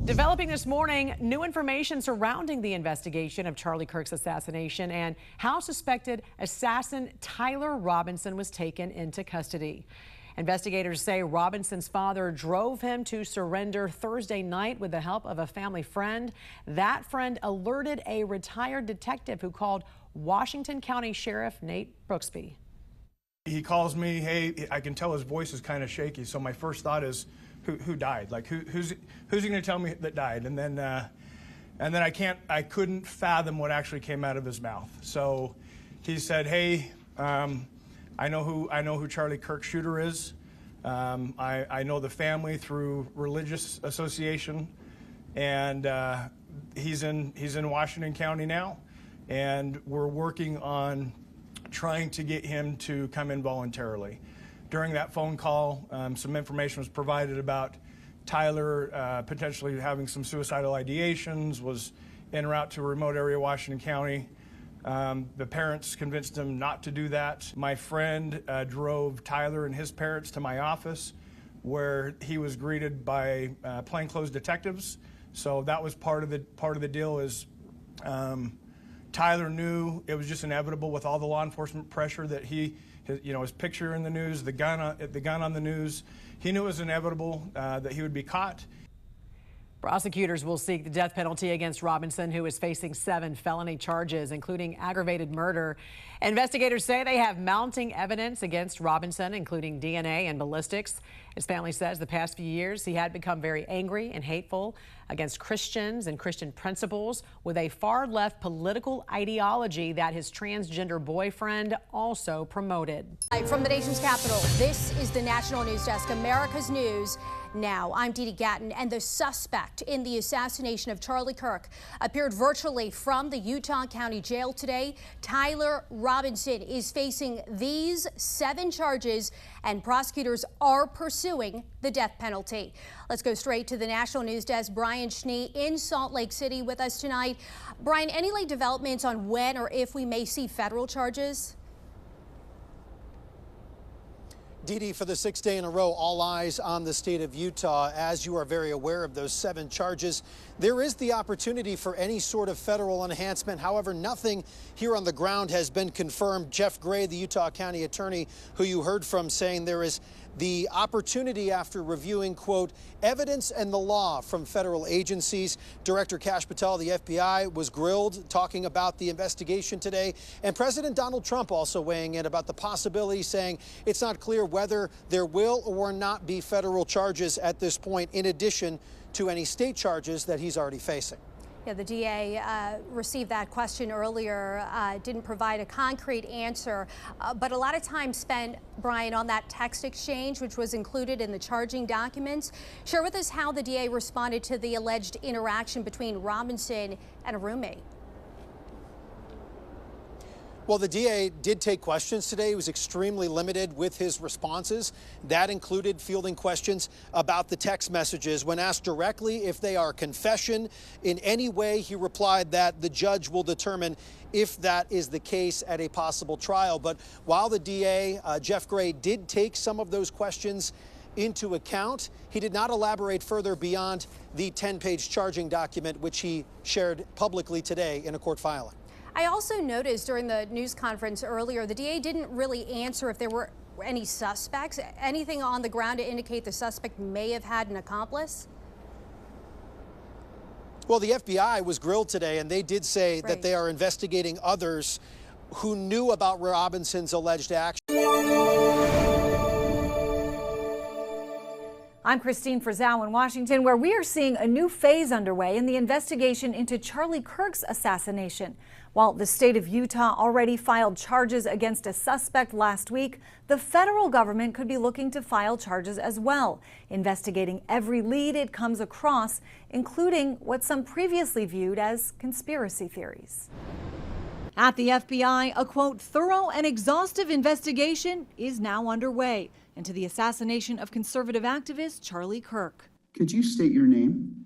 Developing this morning, new information surrounding the investigation of Charlie Kirk's assassination and how suspected assassin Tyler Robinson was taken into custody. Investigators say Robinson's father drove him to surrender Thursday night with the help of a family friend. That friend alerted a retired detective who called Washington County Sheriff Nate Brooksby. He calls me, hey, I can tell his voice is kind of shaky, so my first thought is, who died? Like, who's he going to tell me that died? And then I couldn't fathom what actually came out of his mouth. So he said, hey, I know who Charlie Kirk's shooter is. I know the family through religious association, and he's in Washington County now, and we're working on trying to get him to come in voluntarily. During that phone call, some information was provided about Tyler potentially having some suicidal ideations, was en route to a remote area of Washington County. The parents convinced him not to do that. My friend drove Tyler and his parents to my office, where he was greeted by plainclothes detectives. So that was part of the deal. Is Tyler knew it was just inevitable with all the law enforcement pressure that his picture in the news, the gun on the news. He knew it was inevitable that he would be caught. Prosecutors will seek the death penalty against Robinson, who is facing 7 felony charges, including aggravated murder. Investigators say they have mounting evidence against Robinson, including DNA and ballistics. His family says the past few years he had become very angry and hateful against Christians and Christian principles, with a far-left political ideology that his transgender boyfriend also promoted. From the nation's capital, this is the National News Desk, America's News Now. I'm Dee Dee Gatton, and the suspect in the assassination of Charlie Kirk appeared virtually from the Utah County Jail today. Tyler Robinson is facing these 7 charges, and prosecutors are pursuing the death penalty. Let's go straight to the National News Desk. Brian Schnee in Salt Lake City with us tonight. Brian, any late developments on when or if we may see federal charges? Dee Dee, for the 6th day in a row, all eyes on the state of Utah. As you are very aware of those 7 charges, there is the opportunity for any sort of federal enhancement. However, nothing here on the ground has been confirmed. Jeff Gray, the Utah County attorney who you heard from, saying there is the opportunity after reviewing, quote, evidence and the law from federal agencies. Director Kash Patel, the FBI, was grilled talking about the investigation today. And President Donald Trump also weighing in about the possibility, saying it's not clear whether there will or not be federal charges at this point, in addition to any state charges that he's already facing. Yeah, the DA received that question earlier, didn't provide a concrete answer, but a lot of time spent, Brian, on that text exchange, which was included in the charging documents. Share with us how the DA responded to the alleged interaction between Robinson and a roommate. Well, the DA did take questions today. He was extremely limited with his responses. That included fielding questions about the text messages. When asked directly if they are confession in any way, he replied that the judge will determine if that is the case at a possible trial. But while the DA, Jeff Gray, did take some of those questions into account, he did not elaborate further beyond the 10-page charging document, which he shared publicly today in a court filing. I also noticed during the news conference earlier, the DA didn't really answer if there were any suspects, anything on the ground to indicate the suspect may have had an accomplice. Well, the FBI was grilled today, and they did say that they are investigating others who knew about Robinson's alleged action. I'm Christine Frizzell in Washington, where we are seeing a new phase underway in the investigation into Charlie Kirk's assassination. While the state of Utah already filed charges against a suspect last week, the federal government could be looking to file charges as well, investigating every lead it comes across, including what some previously viewed as conspiracy theories. At the FBI, a quote, thorough and exhaustive investigation is now underway into the assassination of conservative activist Charlie Kirk. Could you state your name?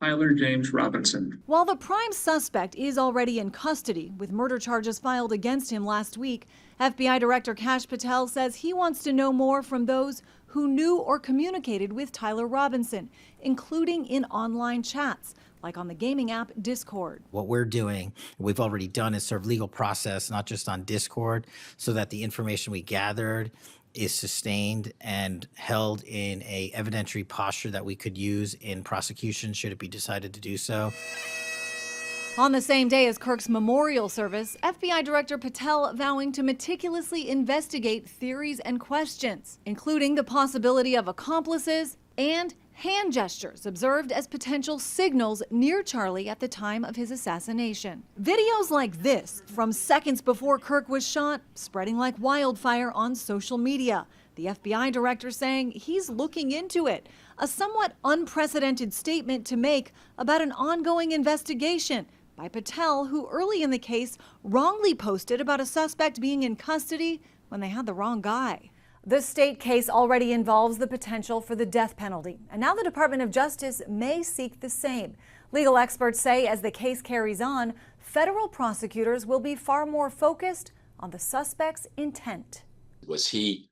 Tyler James Robinson. While the prime suspect is already in custody with murder charges filed against him last week, FBI Director Kash Patel says he wants to know more from those who knew or communicated with Tyler Robinson, including in online chats, like on the gaming app Discord. What we're doing, we've already done, is serve legal process, not just on Discord, so that the information we gathered is sustained and held in a evidentiary posture that we could use in prosecution should it be decided to do so. On the same day as Kirk's memorial service, FBI Director Patel vowing to meticulously investigate theories and questions, including the possibility of accomplices and hand gestures observed as potential signals near Charlie at the time of his assassination. Videos like this, from seconds before Kirk was shot, spreading like wildfire on social media. The FBI director saying he's looking into it. A somewhat unprecedented statement to make about an ongoing investigation by Patel, who early in the case wrongly posted about a suspect being in custody when they had the wrong guy. The state case already involves the potential for the death penalty, and now the Department of Justice may seek the same. Legal experts say as the case carries on, federal prosecutors will be far more focused on the suspect's intent. Was he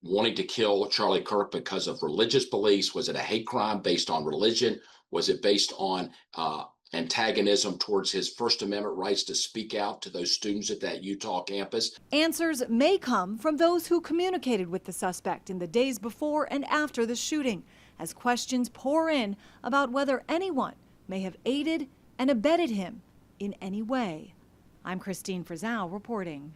wanting to kill Charlie Kirk because of religious beliefs? Was it a hate crime based on religion? Was it based on antagonism towards his First Amendment rights to speak out to those students at that Utah campus? Answers may come from those who communicated with the suspect in the days before and after the shooting, as questions pour in about whether anyone may have aided and abetted him in any way. I'm Christine Frizzell reporting.